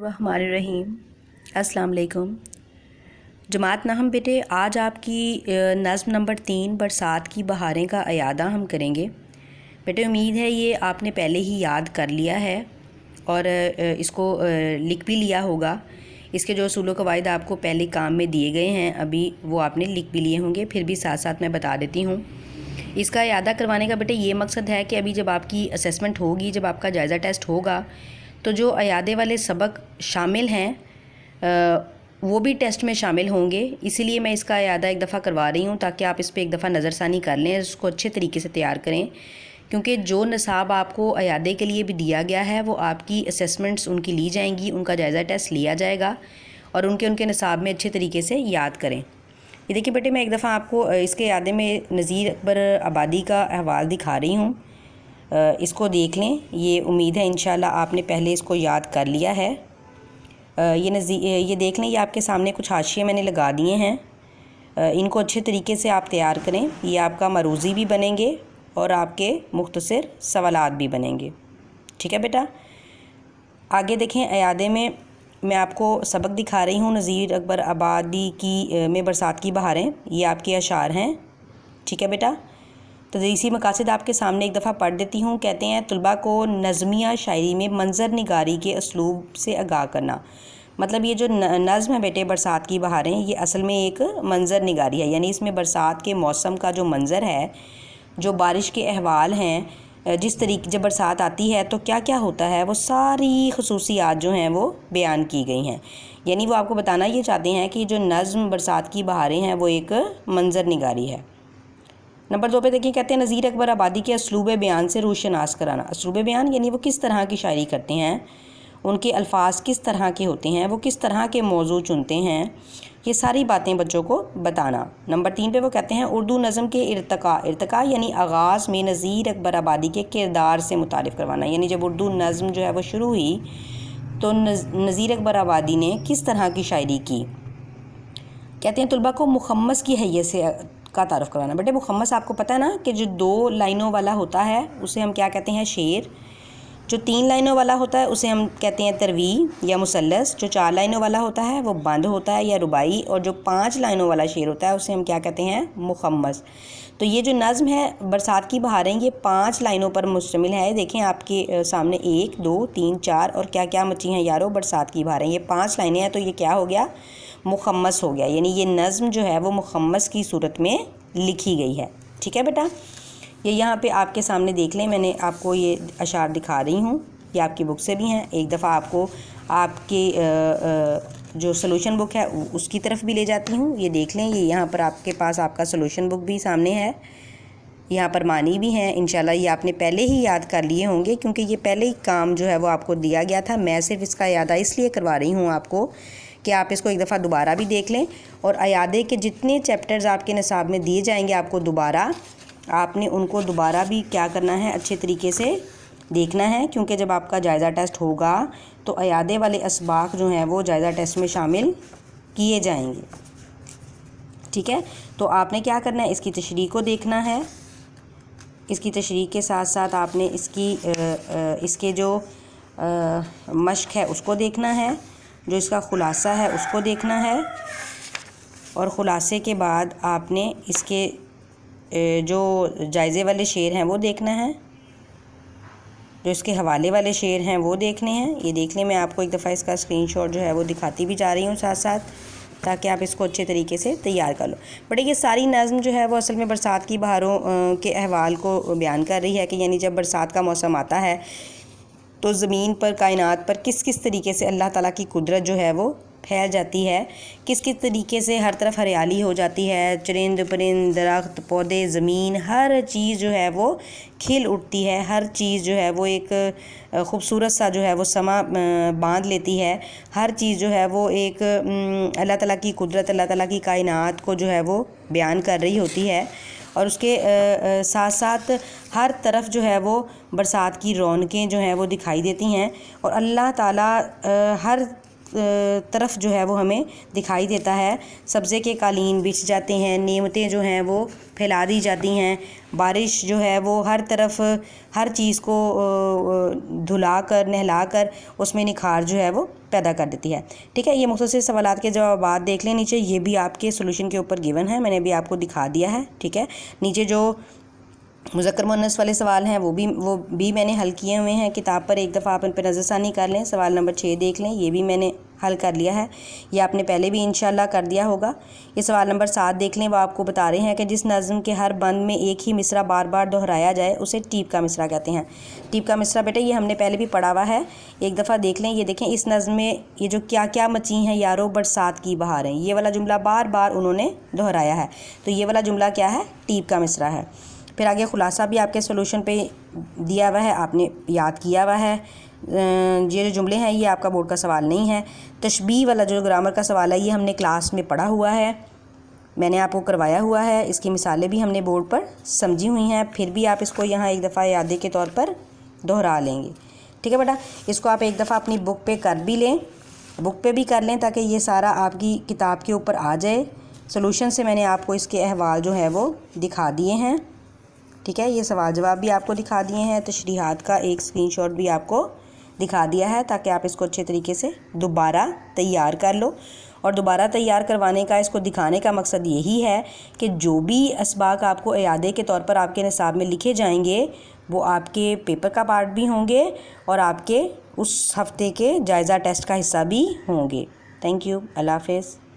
बिस्मिल्लाहिर्रहमानिर्रहीम। अस्सलाम वालेकुम। जमात नाहम बेटे, आज आपकी नज़्म नंबर 3 बरसात की बहारें का अयादा हम करेंगे। बेटे उम्मीद है ये आपने पहले ही याद कर लिया है और इसको लिख भी लिया होगा। इसके जो उसूल व कवायद आपको पहले काम में दिए गए हैं अभी वो आपने लिख भी लिए होंगे, फिर भी साथ साथ मैं बता देती हूँ। इसका अयादा करवाने का बेटे ये मकसद है कि अभी जब आपकी असेसमेंट होगी, जब आपका जायज़ा टेस्ट होगा, तो जो अयादे वाले सबक शामिल हैं वो भी टेस्ट में शामिल होंगे। इसीलिए मैं इसका अयादा एक दफ़ा करवा रही हूँ ताकि आप इस पर एक दफ़ा नज़रसानी कर लें, इसको अच्छे तरीके से तैयार करें, क्योंकि जो निसाब आपको अयादे के लिए भी दिया गया है वो आपकी असेसमेंट्स उनकी ली जाएंगी, उनका जायज़ा टेस्ट लिया जाएगा और उनके निसाब में अच्छे तरीके से याद करें। ये देखिए बेटे, मैं एक दफ़ा आपको इसके अयादे में नज़ीर अकबर आबादी का अहवाल दिखा रही हूँ, इसको देख लें। ये उम्मीद है इंशाल्लाह आपने पहले इसको याद कर लिया है। ये देख लें, ये आपके सामने कुछ हाशिए मैंने लगा दिए हैं, इनको अच्छे तरीके से आप तैयार करें। ये आपका मरूज़ी भी बनेंगे और आपके मुख्तसर सवालात भी बनेंगे। ठीक है बेटा, आगे देखें। अयादे में मैं आपको सबक दिखा रही हूँ नज़ीर अकबर आबादी की में बरसात की बहारें। ये आपके अशार हैं। ठीक है बेटा, तदरीसी मकासद आपके सामने एक दफ़ा पढ़ देती हूँ। कहते हैं, तलबा को नज़मिया शायरी में मंज़र निगारी के असलूब से आगाह करना। मतलब ये जो नज़्म है बेटे बरसात की बहारें, ये असल में एक मंज़र निगारी है, यानी इसमें बरसात के मौसम का जो मंज़र है, जो बारिश के अहवाल हैं, जिस तरीके जब बरसात आती है तो क्या क्या होता है, वो सारी खसूसियात जो हैं वो बयान की गई हैं। यानी वो आपको बताना ये चाहते हैं कि जो नज़्म बरसात की बहारें हैं वो एक मंज़र निगारी है। नंबर 2 पे देखिए, कहते हैं नज़ीर अकबर आबादी के असलूब बयान से रोशनास कराना। असलूब बयान यानी वो किस तरह की शायरी करते हैं, उनके अल्फाज किस तरह के होते हैं, वो किस तरह के मौजू चुनते हैं, ये सारी बातें बच्चों को बताना। नंबर 3 पे वो कहते हैं उर्दू नज़म के इर्तका यानी आगाज़ में नज़ीर अकबर आबादी के किरदार से मुतारिफ़ करवाना। यानी जब उर्दू नज़म जो है वो शुरू हुई तो नज़ीर अकबर आबादी ने किस तरह की शायरी की। कहते हैं तलबा को मुखम्मस की हैयत से का तारुफ़ करवाना। बेटे मुखम्मस आपको पता है ना कि जो 2 लाइनों वाला होता है उसे हम क्या कहते हैं, शेर। जो 3 लाइनों वाला होता है उसे हम कहते हैं तरवी या मुसल्लस। जो 4 लाइनों वाला होता है वो बंद होता है या रुबाई, और जो 5 लाइनों वाला शेर होता है उसे हम क्या कहते हैं, मुखम्मस। तो ये जो नज़्म है बरसात की बहारें, ये 5 लाइनों पर मुश्तमिल है। देखें आपके सामने 1 2 3 4 और क्या क्या मची हैं यारो, बरसात की बहारें। ये 5 लाइनें हैं, तो ये क्या हो गया, मुखम्मस हो गया। यानी ये नज़्म जो है वो मुखम्मस की सूरत में लिखी गई है। ठीक है बेटा, ये यहाँ पे आपके सामने देख लें, मैंने आपको ये अशार दिखा रही हूँ, ये आपकी बुक से भी हैं। एक दफ़ा आपको आपके जो सॉल्यूशन बुक है उसकी तरफ भी ले जाती हूँ। ये देख लें, ये यहाँ पर आपके पास आपका सॉल्यूशन बुक भी सामने है, यहाँ पर मानी भी हैं। इंशाल्लाह ये आपने पहले ही याद कर लिए होंगे, क्योंकि ये पहले ही काम जो है वो आपको दिया गया था। मैं सिर्फ इसका अयादा इसलिए करवा रही हूँ आपको कि आप इसको एक दफ़ा दोबारा भी देख लें, और अयादे के जितने चैप्टर्स आपके निसाब में दिए जाएंगे आपको दोबारा, आपने उनको दोबारा भी क्या करना है, अच्छे तरीके से देखना है, क्योंकि जब आपका जायज़ा टेस्ट होगा तो अयादे वाले असबाक जो हैं वो जायज़ा टेस्ट में शामिल किए जाएंगे। ठीक है, तो आपने क्या करना है, इसकी तशरीह को देखना है। इसकी तशरीह के साथ साथ आपने इसके जो मश्क है उसको देखना है, जो इसका ख़ुलासा है उसको देखना है, और ख़ुलासे के बाद आपने इसके जो जायज़े वाले शेर हैं वो देखना है, जो इसके हवाले वाले शेर हैं वो देखने हैं। ये देख लें, मैं आपको एक दफ़ा इसका स्क्रीनशॉट जो है वो दिखाती भी जा रही हूँ साथ साथ, ताकि आप इसको अच्छे तरीके से तैयार कर लो। बट ये सारी नज़्म जो है वो असल में बरसात की बहारों के अहवाल को बयान कर रही है कि यानी जब बरसात का मौसम आता है तो ज़मीन पर, कायनात पर किस किस तरीके से अल्लाह ताला की कुदरत जो है वो फैल जाती है, किस किस तरीके से हर तरफ हरियाली हो जाती है, चरिंद परिंद, दरख्त, पौधे, ज़मीन, हर चीज़ जो है वो खिल उठती है, हर चीज़ जो है वो एक ख़ूबसूरत सा जो है वो समा बांध लेती है। हर चीज़ जो है वो एक अल्लाह ताला की कुदरत, अल्लाह ताला की कायनात को जो है वो बयान कर रही होती है, और उसके साथ साथ हर तरफ जो है वो बरसात की रौनकें जो हैं वो दिखाई देती हैं, और अल्लाह ताला हर तरफ जो है वो हमें दिखाई देता है। सब्ज़े के कालीन बिछ जाते हैं, नेमतें जो हैं वो फैला दी जाती हैं, बारिश जो है वो हर तरफ हर चीज़ को धुला कर नहला कर उसमें निखार जो है वो पैदा कर देती है। ठीक है, ये मुख्तसर सवालात के जवाब देख लें नीचे, ये भी आपके सोल्यूशन के ऊपर गिवन है, मैंने भी आपको दिखा दिया है। ठीक है, नीचे जो मुज़क्कर मुअन्नस वाले सवाल हैं वो भी मैंने हल किए हुए हैं किताब पर, एक दफ़ा आप इन पर नज़रसानी कर लें। सवाल नंबर 6 देख लें, ये भी मैंने हल कर लिया है, ये आपने पहले भी इंशाल्लाह कर दिया होगा। ये सवाल नंबर 7 देख लें, वो आपको बता रहे हैं कि जिस नज़्म के हर बंद में एक ही मिसरा बार बार दोहराया जाए उसे टीप का मिसरा कहते हैं। टीप का मिसरा बेटा ये हमने पहले भी पढ़ा हुआ है, एक दफ़ा देख लें। ये देखें, इस नज़्म में ये जो क्या क्या मची हैं यारो बरसात की बहारें, ये वाला जुमला बार बार उन्होंने दोहराया है, तो ये वाला जुमला क्या है, टीप का मिसरा है। फिर आगे ख़ुलासा भी आपके सोल्यूशन पे दिया हुआ है, आपने याद किया हुआ है। ये जो जुमले हैं ये आपका बोर्ड का सवाल नहीं है। तशबीह वाला जो ग्रामर का सवाल है ये हमने क्लास में पढ़ा हुआ है, मैंने आपको करवाया हुआ है, इसकी मिसालें भी हमने बोर्ड पर समझी हुई हैं, फिर भी आप इसको यहाँ एक दफ़ा यादें के तौर पर दोहरा लेंगे। ठीक है बेटा, इसको आप एक दफ़ा अपनी बुक पे कर भी लें, बुक पे भी कर लें ताकि ये सारा आपकी किताब के ऊपर आ जाए। सोल्यूशन से मैंने आपको इसके अहवाल जो है वो दिखा दिए हैं। ठीक है, ये सवाल जवाब भी आपको दिखा दिए हैं, तशरीहात का एक स्क्रीनशॉट भी आपको दिखा दिया है ताकि आप इसको अच्छे तरीके से दोबारा तैयार कर लो। और दोबारा तैयार करवाने का, इसको दिखाने का मकसद यही है कि जो भी असबाक आपको इयादे के तौर पर आपके निसाब में लिखे जाएंगे वो आपके पेपर का पार्ट भी होंगे और आपके उस हफ्ते के जायज़ा टेस्ट का हिस्सा भी होंगे। थैंक यू, अल्लाह हाफ़िज़।